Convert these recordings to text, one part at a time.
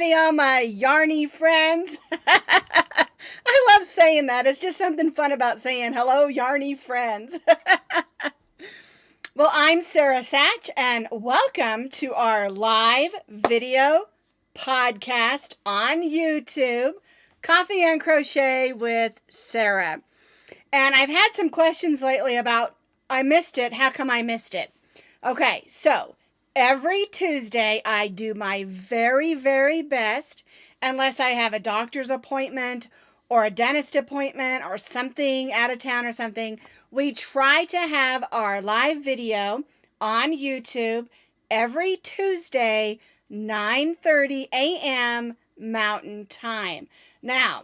everybody, all my yarny friends. I love saying that. It's just something fun about saying hello, yarny friends. Well, I'm Sara Sach, and welcome to our live video podcast on YouTube, Coffee and Crochet with Sara. And I've had some questions lately about, I missed it, how come I missed it? Okay, so every Tuesday, I do my very, very best, unless I have a doctor's appointment or a dentist appointment or something out of town or something. We try to have our live video on YouTube every Tuesday, 9:30 a.m. Mountain Time. Now,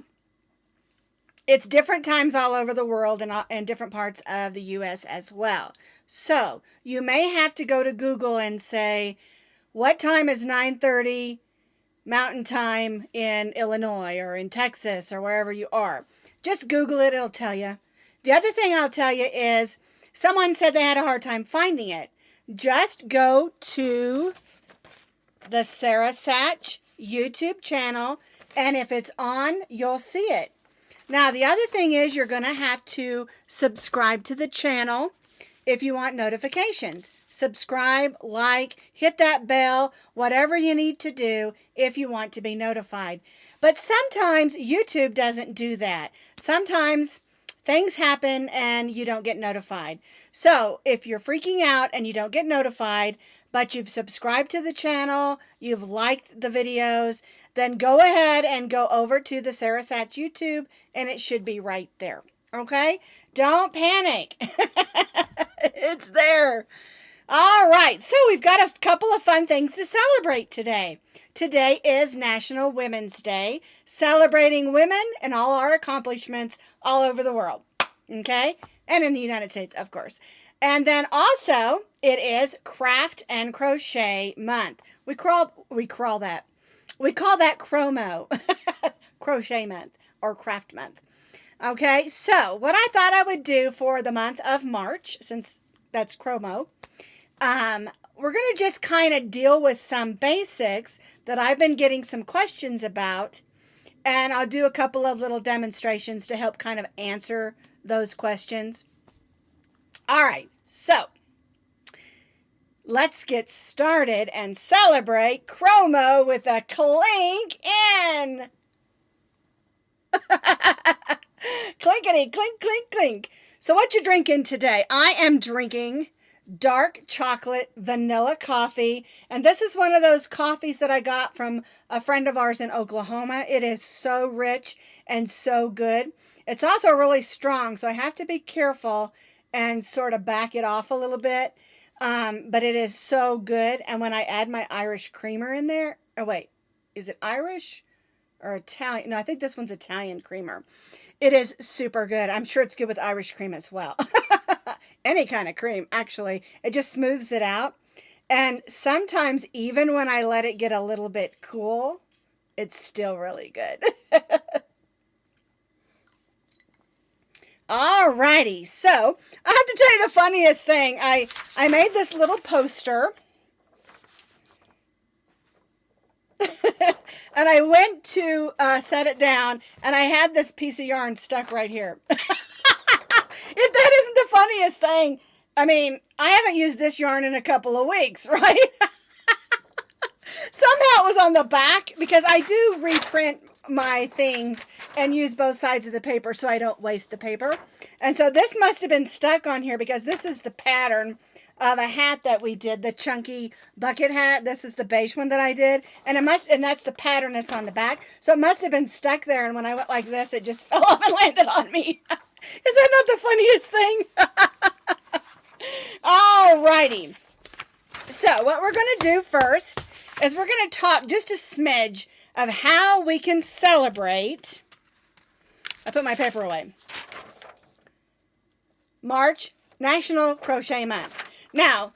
it's different times all over the world and different parts of the U.S. as well. So you may have to go to Google and say, what time is 9:30 Mountain Time in Illinois or in Texas or wherever you are? Just Google it. It'll tell you. The other thing I'll tell you is someone said they had a hard time finding it. Just go to the Sara Sach YouTube channel, and if it's on, you'll see it. Now, the other thing is you're going to have to subscribe to the channel if you want notifications. Subscribe, like, hit that bell, whatever you need to do if you want to be notified. But sometimes YouTube doesn't do that. Sometimes things happen and you don't get notified. So if you're freaking out and you don't get notified, but you've subscribed to the channel, you've liked the videos, then go ahead and go over to the Sara Sach YouTube, and it should be right there. Okay? Don't panic. It's there. All right. So we've got a couple of fun things to celebrate today. Today is National Women's Day, celebrating women and all our accomplishments all over the world. Okay? And in the United States, of course. And then also, it is Craft and Crochet Month. We call that Chromo, Crochet Month or Craft Month. Okay, so what I thought I would do for the month of March, since that's Chromo, we're going to just kind of deal with some basics that I've been getting some questions about, and I'll do a couple of little demonstrations to help kind of answer those questions. All right, so let's get started and celebrate Chromo with a clink in. Clinkety, clink, clink, clink. So what you drinking today? I am drinking dark chocolate vanilla coffee. And this is one of those coffees that I got from a friend of ours in Oklahoma. It is so rich and so good. It's also really strong, so I have to be careful and sort of back it off a little bit. But it is so good. And when I add my Irish creamer in there, oh wait, is it Irish or Italian? No, I think this one's Italian creamer. It is super good. I'm sure it's good with Irish cream as well. Any kind of cream, actually. It just smooths it out. And sometimes even when I let it get a little bit cool, it's still really good. Alrighty, so I have to tell you the funniest thing. I made this little poster. And I went to set it down, and I had this piece of yarn stuck right here. If that isn't the funniest thing, I mean, I haven't used this yarn in a couple of weeks, right? Somehow it was on the back, because I do reprint my things and use both sides of the paper so I don't waste the paper. And so this must have been stuck on here, because this is the pattern of a hat that we did, the chunky bucket hat. This is the beige one that I did, and that's the pattern that's on the back. So it must have been stuck there, and when I went like this, it just fell off and landed on me. Is that not the funniest thing? Alrighty. So what we're going to do first is we're going to talk just a smidge of how we can celebrate. I put my paper away. March, National Crochet Month. Now,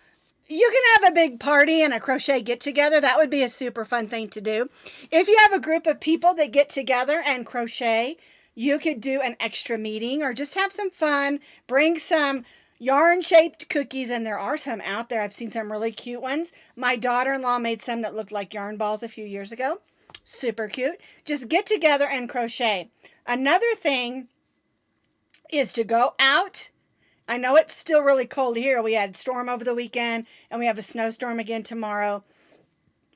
you can have a big party and a crochet get-together. That would be a super fun thing to do. If you have a group of people that get together and crochet, you could do an extra meeting or just have some fun. Bring some yarn-shaped cookies, and there are some out there. I've seen some really cute ones. My daughter-in-law made some that looked like yarn balls a few years ago. Super cute. Just get together and crochet. Another thing is to go out. I know it's still really cold here. We had a storm over the weekend, and we have a snowstorm again tomorrow.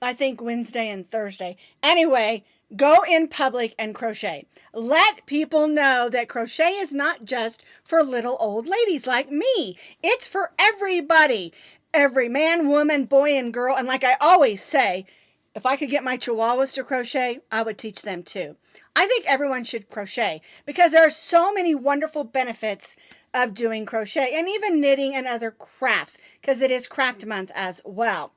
I think Wednesday and Thursday. Anyway, go in public and crochet. Let people know that crochet is not just for little old ladies like me. It's for everybody. Every man, woman, boy, and girl. And like I always say, if I could get my chihuahuas to crochet, I would teach them too. I think everyone should crochet because there are so many wonderful benefits of doing crochet and even knitting and other crafts because it is craft month as well.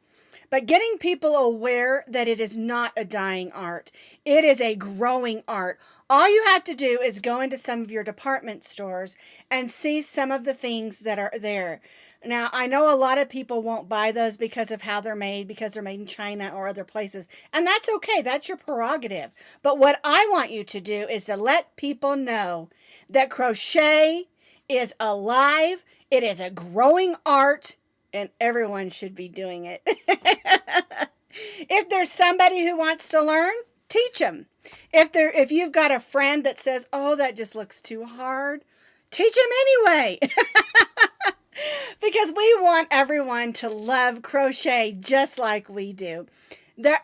But getting people aware that it is not a dying art. It is a growing art. All you have to do is go into some of your department stores and see some of the things that are there. Now, I know a lot of people won't buy those because of how they're made, because they're made in China or other places. And that's okay. That's your prerogative. But what I want you to do is to let people know that crochet is alive. It is a growing art. And everyone should be doing it. If there's somebody who wants to learn, teach them. If you've got a friend that says, oh, that just looks too hard, teach them anyway. Because we want everyone to love crochet just like we do.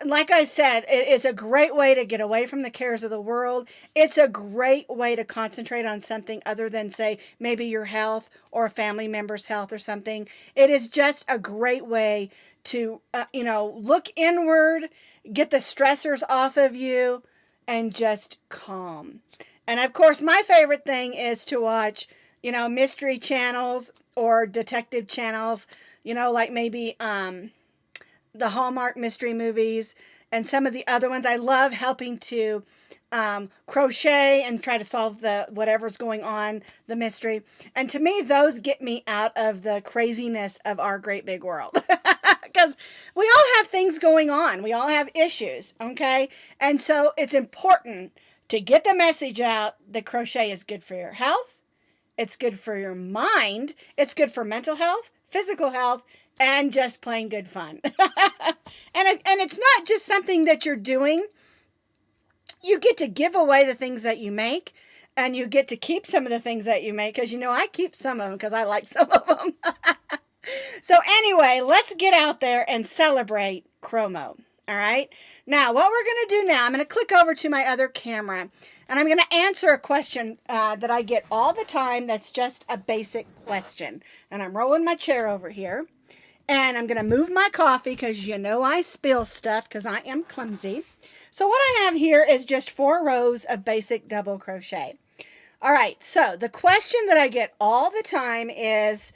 Like I said, it is a great way to get away from the cares of the world. It's a great way to concentrate on something other than, say, maybe your health or a family member's health or something. It is just a great way to, look inward, get the stressors off of you, and just calm. And of course, my favorite thing is to watch, mystery channels or detective channels, like maybe, the Hallmark mystery movies and some of the other ones. I love helping to crochet and try to solve whatever's going on, the mystery. And to me, those get me out of the craziness of our great big world. Because we all have things going on. We all have issues, okay? And so it's important to get the message out that crochet is good for your health. It's good for your mind. It's good for mental health, physical health, and just plain good fun. And it's not just something that you're doing. You get to give away the things that you make, and you get to keep some of the things that you make, because I keep some of them because I like some of them. So anyway, let's get out there and celebrate Chromo. All right. Now, what we're going to do now, I'm going to click over to my other camera, and I'm going to answer a question that I get all the time. That's just a basic question. And I'm rolling my chair over here. And I'm going to move my coffee because I spill stuff because I am clumsy. So what I have here is just 4 rows of basic double crochet. All right, so the question that I get all the time is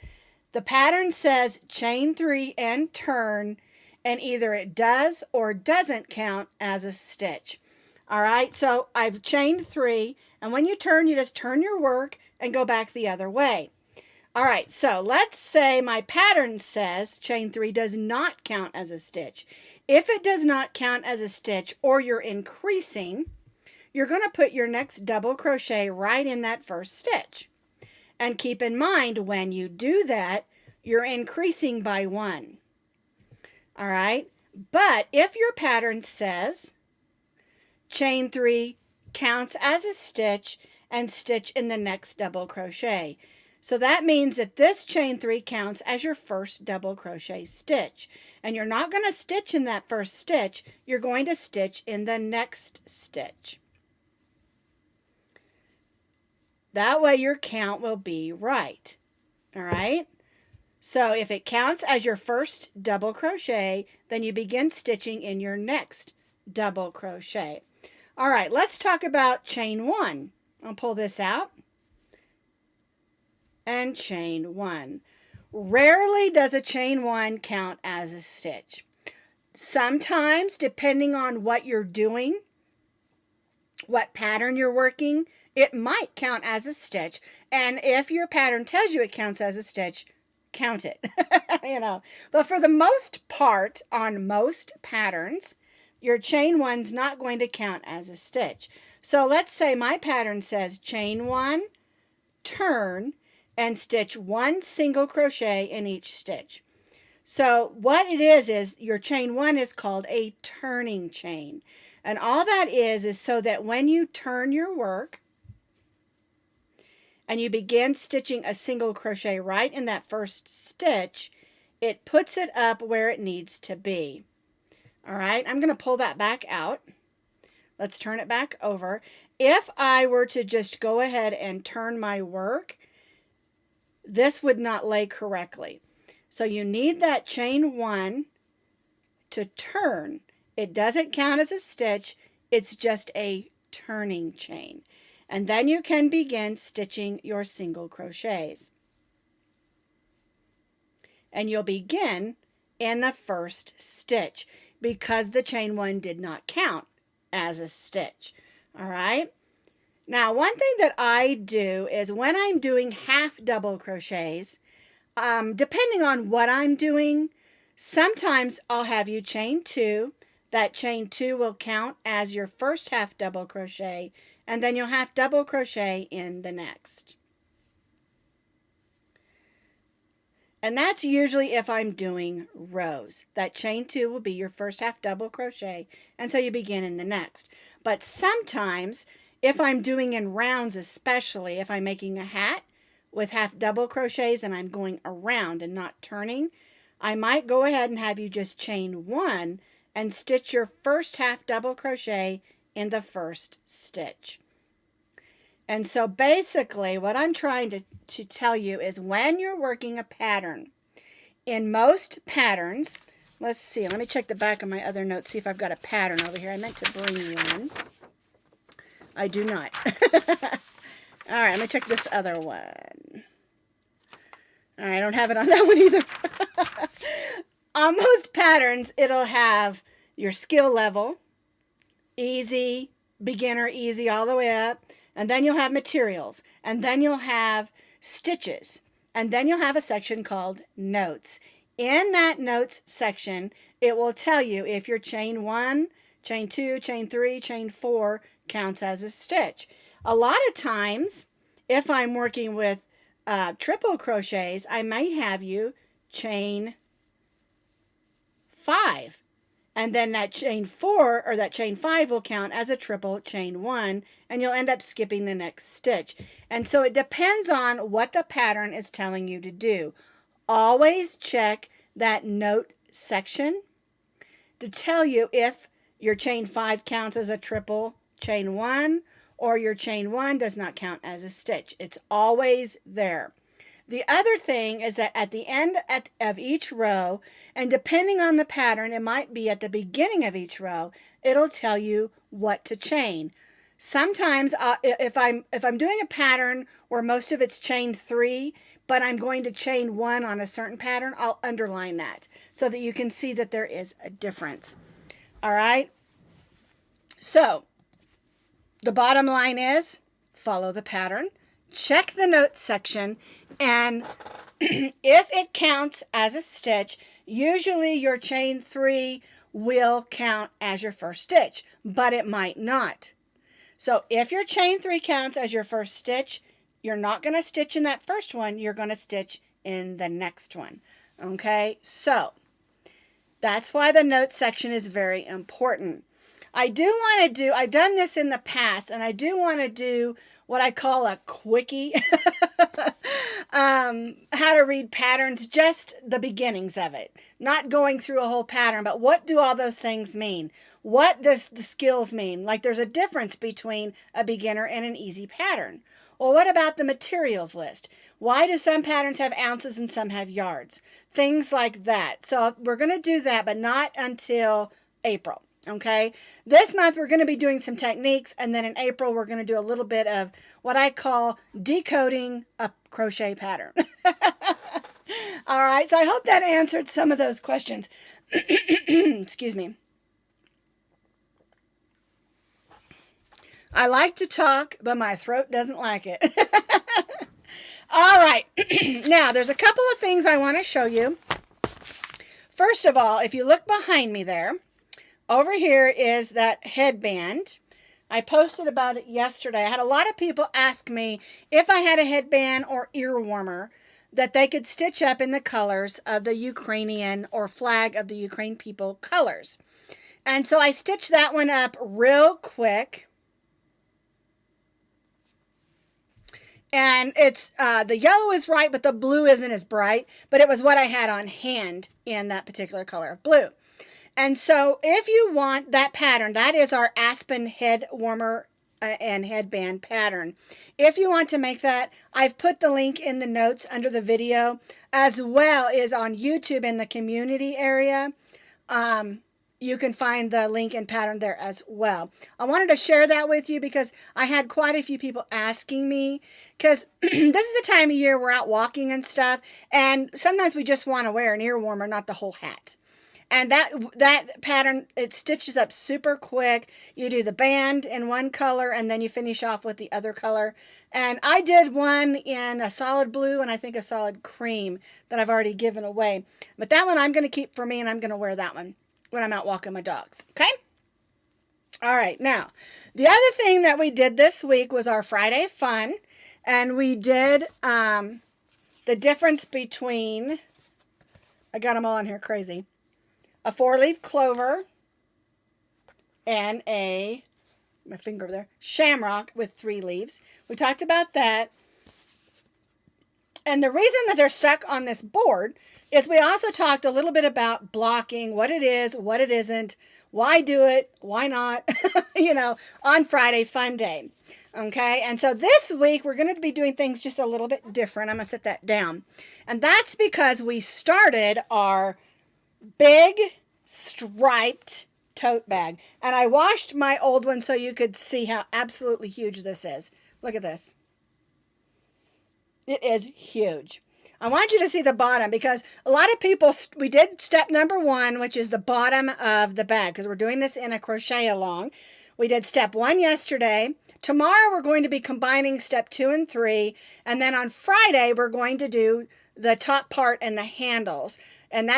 the pattern says chain 3 and turn, and either it does or doesn't count as a stitch. All right, so I've chained 3, and when you just turn your work and go back the other way. All right, so let's say my pattern says chain 3 does not count as a stitch. If it does not count as a stitch, or you're increasing, you're going to put your next double crochet right in that first stitch. And keep in mind, when you do that, you're increasing by 1. All right, but if your pattern says chain 3 counts as a stitch and stitch in the next double crochet, so that means that this chain 3 counts as your first double crochet stitch. And you're not going to stitch in that first stitch. You're going to stitch in the next stitch. That way your count will be right. All right? So if it counts as your first double crochet, then you begin stitching in your next double crochet. All right, let's talk about chain 1. I'll pull this out. And chain 1. Rarely does a chain 1 count as a stitch. Sometimes, depending on what you're doing, what pattern you're working, it might count as a stitch. And if your pattern tells you it counts as a stitch, count it. But for the most part, on most patterns, your chain 1's not going to count as a stitch. So let's say my pattern says chain 1, turn, and stitch 1 single crochet in each stitch. So what it is your chain 1 is called a turning chain. And all that is so that when you turn your work and you begin stitching a single crochet right in that first stitch, it puts it up where it needs to be. All right, I'm going to pull that back out. Let's turn it back over. If I were to just go ahead and turn my work, this would not lay correctly. So you need that chain 1 to turn. It doesn't count as a stitch, it's just a turning chain. And then you can begin stitching your single crochets. And you'll begin in the first stitch because the chain 1 did not count as a stitch. All right. Now, one thing that I do is when I'm doing half double crochets, depending on what I'm doing, sometimes I'll have you chain 2. That chain 2 will count as your first half double crochet, and then you'll half double crochet in the next. And that's usually if I'm doing rows. That chain 2 will be your first half double crochet, and so you begin in the next. But sometimes, if I'm doing in rounds, especially if I'm making a hat with half double crochets and I'm going around and not turning, I might go ahead and have you just chain 1 and stitch your first half double crochet in the first stitch. And so basically what I'm trying to tell you is when you're working a pattern, in most patterns, let's see, let me check the back of my other notes, see if I've got a pattern over here. I meant to bring you one. I do not. All right, let me check this other one. All right, I don't have it on that one either. On most patterns, it'll have your skill level, easy, beginner, easy, all the way up. And then you'll have materials. And then you'll have stitches. And then you'll have a section called notes. In that notes section, it will tell you if your chain 1, chain 2, chain 3, chain 4 counts as a stitch. A lot of times, if I'm working with triple crochets, I may have you chain 5. And then that chain 4 or that chain 5 will count as a triple chain 1, and you'll end up skipping the next stitch. And so it depends on what the pattern is telling you to do. Always check that note section to tell you if your chain 5 counts as a triple chain 1 or your chain 1 does not count as a stitch. It's always there. The other thing is that at the end of each row, and depending on the pattern, it might be at the beginning of each row, it'll tell you what to chain. Sometimes if I'm doing a pattern where most of it's chain 3, but I'm going to chain 1 on a certain pattern, I'll underline that so that you can see that there is a difference. All right? So the bottom line is follow the pattern, check the notes section, and if it counts as a stitch, usually your chain 3 will count as your first stitch, but it might not. So if your chain 3 counts as your first stitch, you're not going to stitch in that first one, you're going to stitch in the next one. Okay, so that's why the notes section is very important. I've done this in the past, and I do want to do what I call a quickie. How to read patterns, just the beginnings of it. Not going through a whole pattern, but what do all those things mean? What does the skills mean? Like there's a difference between a beginner and an easy pattern. Well, what about the materials list? Why do some patterns have ounces and some have yards? Things like that. So we're going to do that, but not until April. Okay, this month we're going to be doing some techniques, and then in April we're going to do a little bit of what I call decoding a crochet pattern. All right, so I hope that answered some of those questions. Excuse me. I like to talk, but my throat doesn't like it. All right, now there's a couple of things I want to show you. First of all, if you look behind me there, over here is that headband. I posted about it yesterday. I had a lot of people ask me if I had a headband or ear warmer that they could stitch up in the colors of the Ukrainian or flag of the Ukraine people colors. And so I stitched that one up real quick. And it's, the yellow is right, but the blue isn't as bright. But it was what I had on hand in that particular color of blue. And so if you want that pattern, that is our Aspen head warmer and headband pattern. If you want to make that, I've put the link in the notes under the video, as well as on YouTube in the community area. You can find the link and pattern there as well. I wanted to share that with you because I had quite a few people asking me, because this is a time of year we're out walking and stuff, and sometimes we just want to wear an ear warmer, not the whole hat. And that pattern, it stitches up super quick. You do the band in one color, and then you finish off with the other color. And I did one in a solid blue and I think a solid cream that I've already given away. But that one I'm going to keep for me, and I'm going to wear that one when I'm out walking my dogs. Okay? All right. Now, the other thing that we did this week was our Friday fun. And we did the difference between, I got them all in here crazy, a 4-leaf clover and my finger over there, shamrock with 3 leaves. We talked about that. And the reason that they're stuck on this board is we also talked a little bit about blocking, what it is, what it isn't, why do it, why not, on Friday Fun Day. Okay, and so this week we're going to be doing things just a little bit different. I'm going to set that down. And that's because we started our big striped tote bag. And I washed my old one so you could see how absolutely huge this is. Look at this. It is huge. I want you to see the bottom because a lot of people, we did step number 1, which is the bottom of the bag, because we're doing this in a crochet along. We did step 1 yesterday. Tomorrow we're going to be combining step 2 and 3. And then on Friday, we're going to do the top part and the handles. And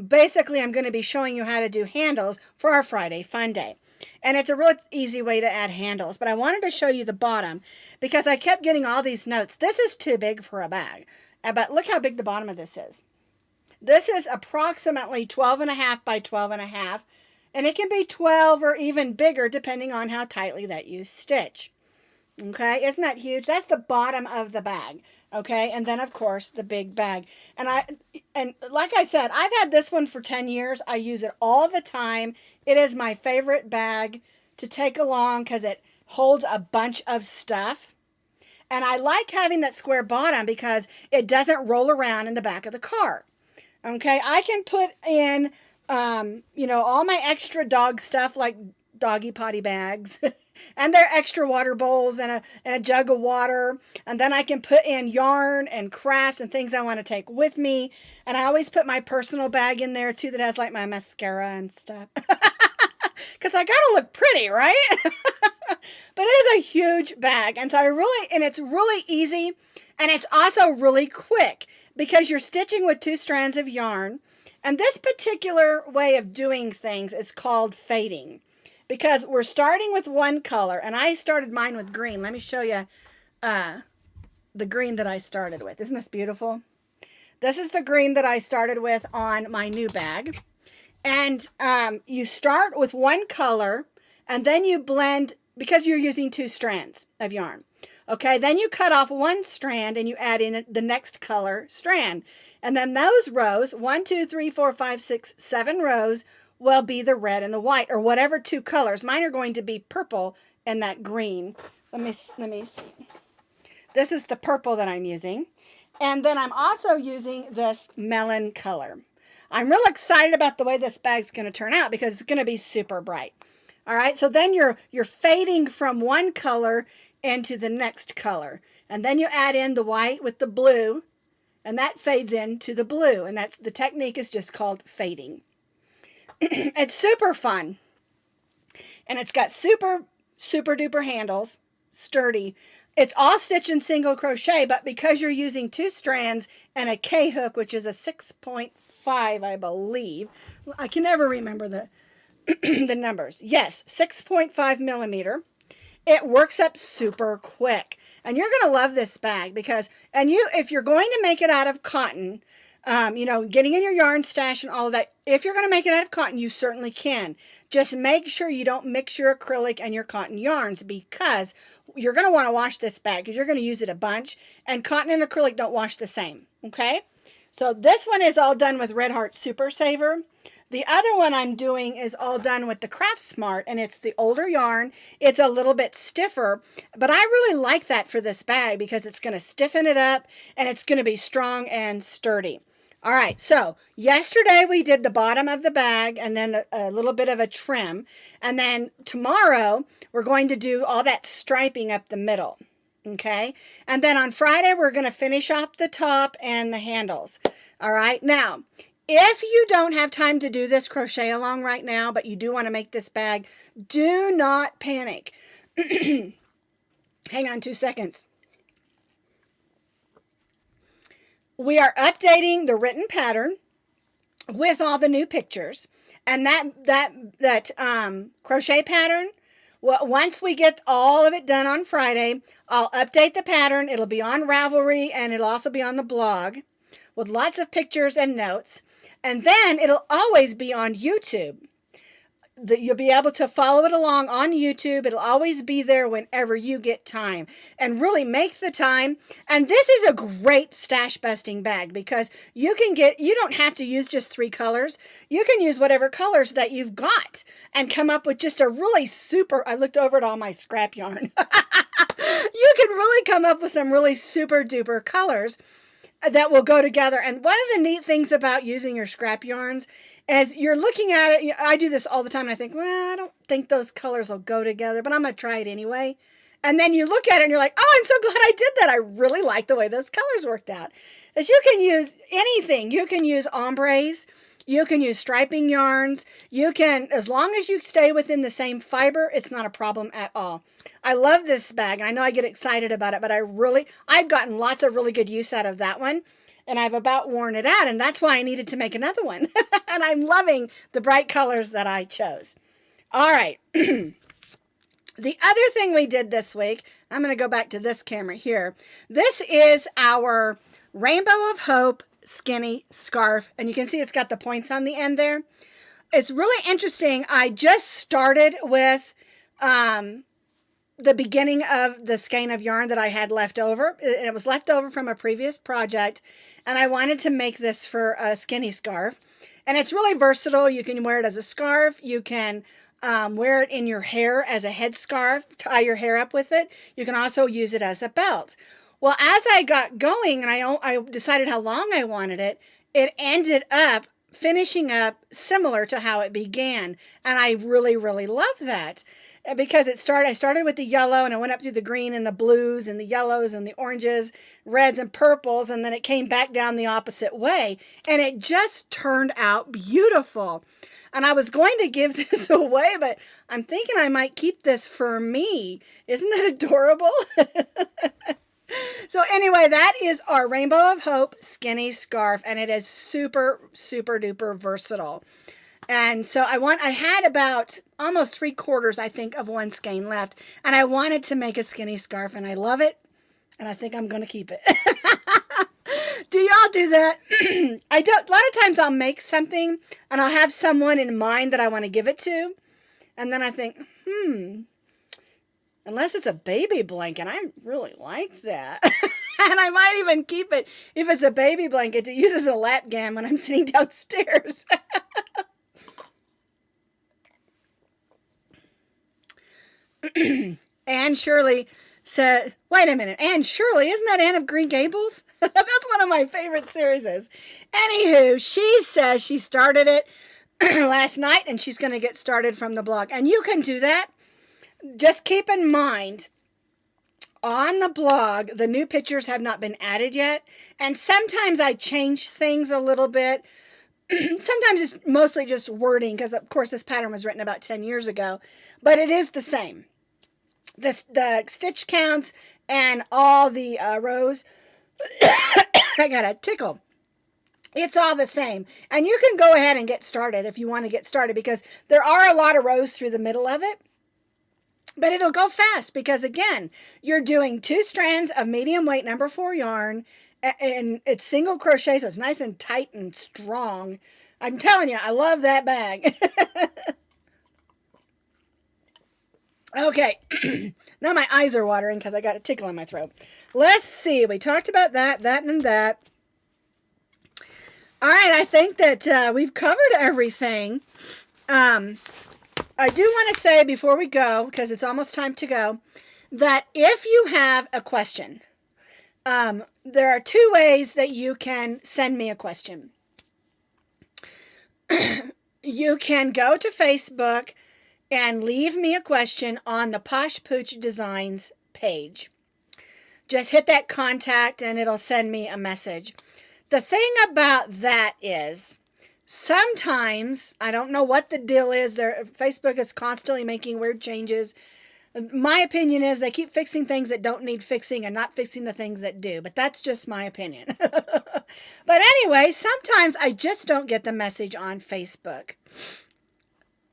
basically I'm going to be showing you how to do handles for our Friday Fun Day. And it's a real easy way to add handles. But I wanted to show you the bottom because I kept getting all these notes. This is too big for a bag. But look how big the bottom of this is. This is approximately 12.5 by 12.5. And it can be 12 or even bigger depending on how tightly that you stitch. Okay, isn't that huge? That's the bottom of the bag. Okay, and then of course the big bag. And like I said, I've had this one for 10 years. I use it all the time. It is my favorite bag to take along because it holds a bunch of stuff. And I like having that square bottom because it doesn't roll around in the back of the car. Okay, I can put in, all my extra dog stuff like doggy potty bags and their extra water bowls and a jug of water. And then I can put in yarn and crafts and things I want to take with me. And I always put my personal bag in there too that has like my mascara and stuff. Because I got to look pretty, right? But it is a huge bag. And so it's really easy. And it's also really quick because you're stitching with 2 strands of yarn. And this particular way of doing things is called fading. Because we're starting with one color, and I started mine with green. Let me show you the green that I started with. Isn't this beautiful? This is the green that I started with on my new bag. And you start with one color, and then you blend, because you're using 2 strands of yarn. Okay, then you cut off 1 strand, and you add in the next color strand. And then those rows, 1, 2, 3, 4, 5, 6, 7 rows, will be the red and the white, or whatever 2 colors. Mine are going to be purple and that green. Let me see. This is the purple that I'm using. And then I'm also using this melon color. I'm real excited about the way this bag's going to turn out because it's going to be super bright. All right, so then you're fading from one color into the next color. And then you add in the white with the blue, and that fades into the blue. And the technique is just called fading. It's super fun, and it's got super duper handles, sturdy. It's all stitch and single crochet, but because you're using 2 strands and a K hook, which is a 6.5, I believe. I can never remember the the numbers. Yes, 6.5 millimeter. It works up super quick, and you're going to love this bag because, if you're going to make it out of cotton, getting in your yarn stash and all of that. If you're going to make it out of cotton, you certainly can. Just make sure you don't mix your acrylic and your cotton yarns, because you're going to want to wash this bag because you're going to use it a bunch, and cotton and acrylic don't wash the same. Okay. So this one is all done with Red Heart Super Saver. The other one I'm doing is all done with the Craft Smart, and it's the older yarn. It's a little bit stiffer, but I really like that for this bag because it's going to stiffen it up and it's going to be strong and sturdy. All right, so yesterday we did the bottom of the bag and then a little bit of a trim. And then tomorrow we're going to do all that striping up the middle. Okay, and then on Friday we're going to finish off the top and the handles. All right, now if you don't have time to do this crochet along right now, but you do want to make this bag, do not panic. Hang on 2 seconds. We are updating the written pattern with all the new pictures, and that crochet pattern, well, once we get all of it done on Friday, I'll update the pattern. It'll be on Ravelry, and it'll also be on the blog with lots of pictures and notes. And then it'll always be on YouTube. You'll be able to follow it along on YouTube. It'll always be there whenever you get time. And really make the time. And this is a great stash busting bag because you don't have to use just 3 colors. You can use whatever colors that you've got and come up with just a really super, I looked over at all my scrap yarn. You can really come up with some really super duper colors that will go together. And one of the neat things about using your scrap yarns, as you're looking at it, I do this all the time, and I think, well, I don't think those colors will go together, but I'm going to try it anyway. And then you look at it and you're like, oh, I'm so glad I did that. I really like the way those colors worked out. As you can use anything. You can use ombres. You can use striping yarns. You can, as long as you stay within the same fiber, it's not a problem at all. I love this bag. I know I get excited about it, but I've gotten lots of really good use out of that one. And I've about worn it out, and that's why I needed to make another one. And I'm loving the bright colors that I chose. All right. The other thing we did this week, I'm going to go back to this camera here. This is our Rainbow of Hope skinny scarf, and you can see it's got the points on the end there. It's really interesting. I just started with the beginning of the skein of yarn that I had left over. It was left over from a previous project, and I wanted to make this for a skinny scarf. And it's really versatile. You can wear it as a scarf. You can wear it in your hair as a headscarf, tie your hair up with it. You can also use it as a belt. Well, as I got going and I decided how long I wanted it, it ended up finishing up similar to how it began. And I really, really love that. Because I started with the yellow, and I went up through the green and the blues and the yellows and the oranges, reds and purples, and then it came back down the opposite way, and it just turned out beautiful. And I was going to give this away, but I'm thinking I might keep this for me. Isn't that adorable? So anyway, that is our Rainbow of Hope skinny scarf, and it is super, super duper versatile. And so I had about almost 3/4, I think, of one skein left. And I wanted to make a skinny scarf, and I love it. And I think I'm going to keep it. Do y'all do that? A lot of times I'll make something and I'll have someone in mind that I want to give it to. And then I think, unless it's a baby blanket, I really like that. And I might even keep it, if it's a baby blanket, to use as a lap gam when I'm sitting downstairs. Anne Shirley said, wait a minute, Anne Shirley, isn't that Anne of Green Gables? That's one of my favorite series. Anywho, she says she started it last night, and she's going to get started from the blog. And you can do that. Just keep in mind, on the blog, the new pictures have not been added yet. And sometimes I change things a little bit. Sometimes it's mostly just wording, because of course this pattern was written about 10 years ago, but it is the same. The stitch counts and all the rows, I got a tickle. It's all the same. And you can go ahead and get started if you want to get started, because there are a lot of rows through the middle of it. But it'll go fast because, again, you're doing 2 strands of medium weight number 4 yarn, And it's single crochet, so it's nice and tight and strong. I'm telling you, I love that bag. Okay, now my eyes are watering because I got a tickle in my throat. Let's see. We talked about that, and that. All right, I think that we've covered everything. I do want to say before we go, because it's almost time to go, that if you have a question, there are two ways that you can send me a question. You can go to Facebook and leave me a question on the Posh Pooch Designs page. Just hit that contact and it'll send me a message. The thing about that is, sometimes, I don't know what the deal is, Facebook is constantly making weird changes. My opinion is they keep fixing things that don't need fixing and not fixing the things that do. But that's just my opinion. But anyway, sometimes I just don't get the message on Facebook.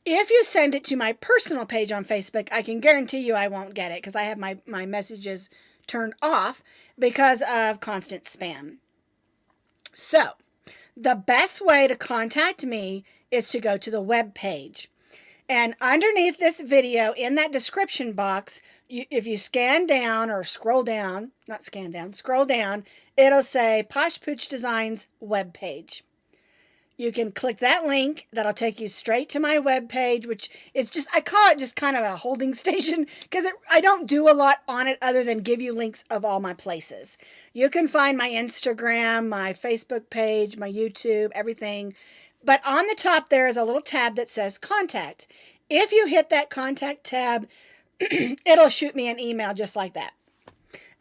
If you send it to my personal page on Facebook, I can guarantee you I won't get it because I have my messages turned off because of constant spam. So, the best way to contact me is to go to the web page. And underneath this video, in that description box, if you scan down or scroll down, scroll down, it'll say Posh Pooch Designs web page. You can click that link. That'll take you straight to my web page, which is just, I call it just kind of a holding station because I don't do a lot on it other than give you links of all my places. You can find my Instagram, my Facebook page, my YouTube, everything. But on the top there is a little tab that says contact. If you hit that contact tab, it'll shoot me an email just like that.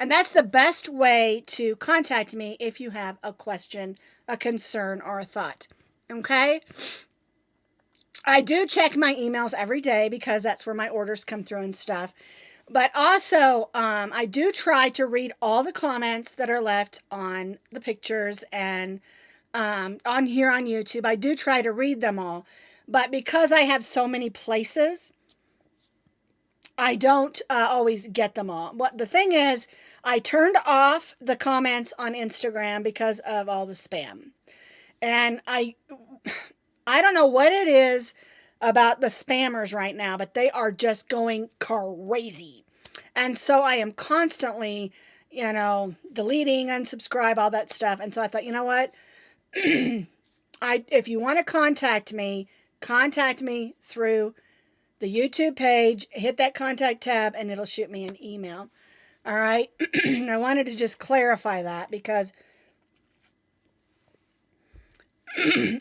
And that's the best way to contact me if you have a question, a concern, or a thought. Okay? I do check my emails every day because that's where my orders come through and stuff. But also, I do try to read all the comments that are left on the pictures and on here on YouTube. I do try to read them all. But because I have so many places, I don't always get them all. But the thing is, I turned off the comments on Instagram because of all the spam. And I don't know what it is about the spammers right now, but they are just going crazy. And so I am constantly, deleting, unsubscribe, all that stuff. And so I thought, you know what? If you want to contact me through the YouTube page, hit that contact tab, and it'll shoot me an email. All right? I wanted to just clarify that because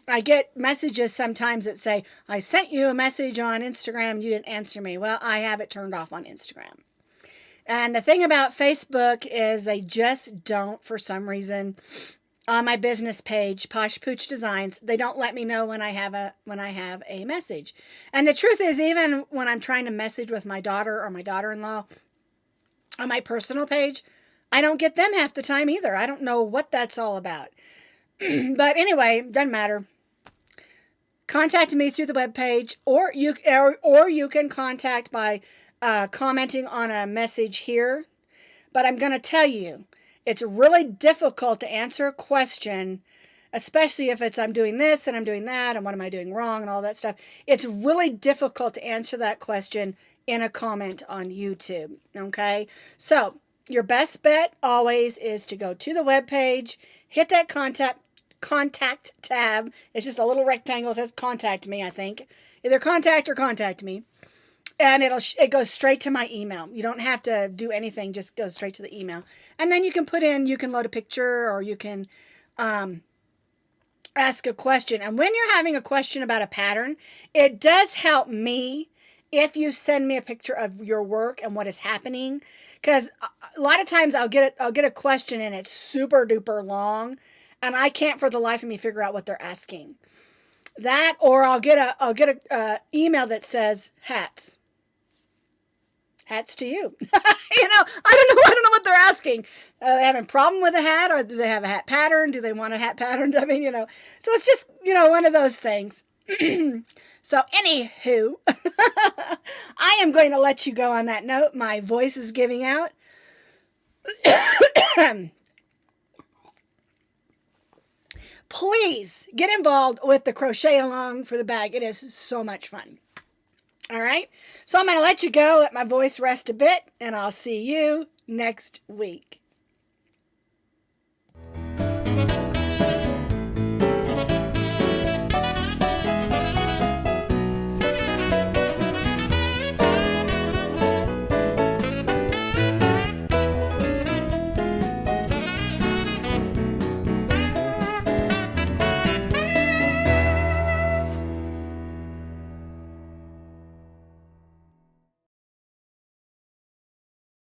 I get messages sometimes that say, I sent you a message on Instagram, you didn't answer me. Well, I have it turned off on Instagram. And the thing about Facebook is they just don't, for some reason, on my business page, Posh Pooch Designs, they don't let me know when I have a message. And the truth is, even when I'm trying to message with my daughter or my daughter-in-law on my personal page, I don't get them half the time either. I don't know what that's all about. But anyway, doesn't matter. Contact me through the webpage, or you can contact by commenting on a message here. But I'm going to tell you, it's really difficult to answer a question, especially if it's I'm doing this and I'm doing that and what am I doing wrong and all that stuff. It's really difficult to answer that question in a comment on YouTube. Okay, so your best bet always is to go to the webpage, hit that contact tab. It's just a little rectangle that says contact me, I think. Either contact or contact me. And it goes straight to my email. You don't have to do anything, just go straight to the email. And then you can load a picture, or you can ask a question. And when you're having a question about a pattern, it does help me if you send me a picture of your work and what is happening. Because a lot of times I'll get a question and it's super duper long, and I can't for the life of me figure out what they're asking. That, or I'll get a email that says hats. Hats to you. I don't know what they're asking. Are they having a problem with a hat, or do they have a hat pattern? Do they want a hat pattern? I mean, so it's just, one of those things. So anywho, I am going to let you go on that note. My voice is giving out. please get involved with the crochet along for the bag. It is so much fun. All right. So I'm going to let you go, let my voice rest a bit, and I'll see you next week.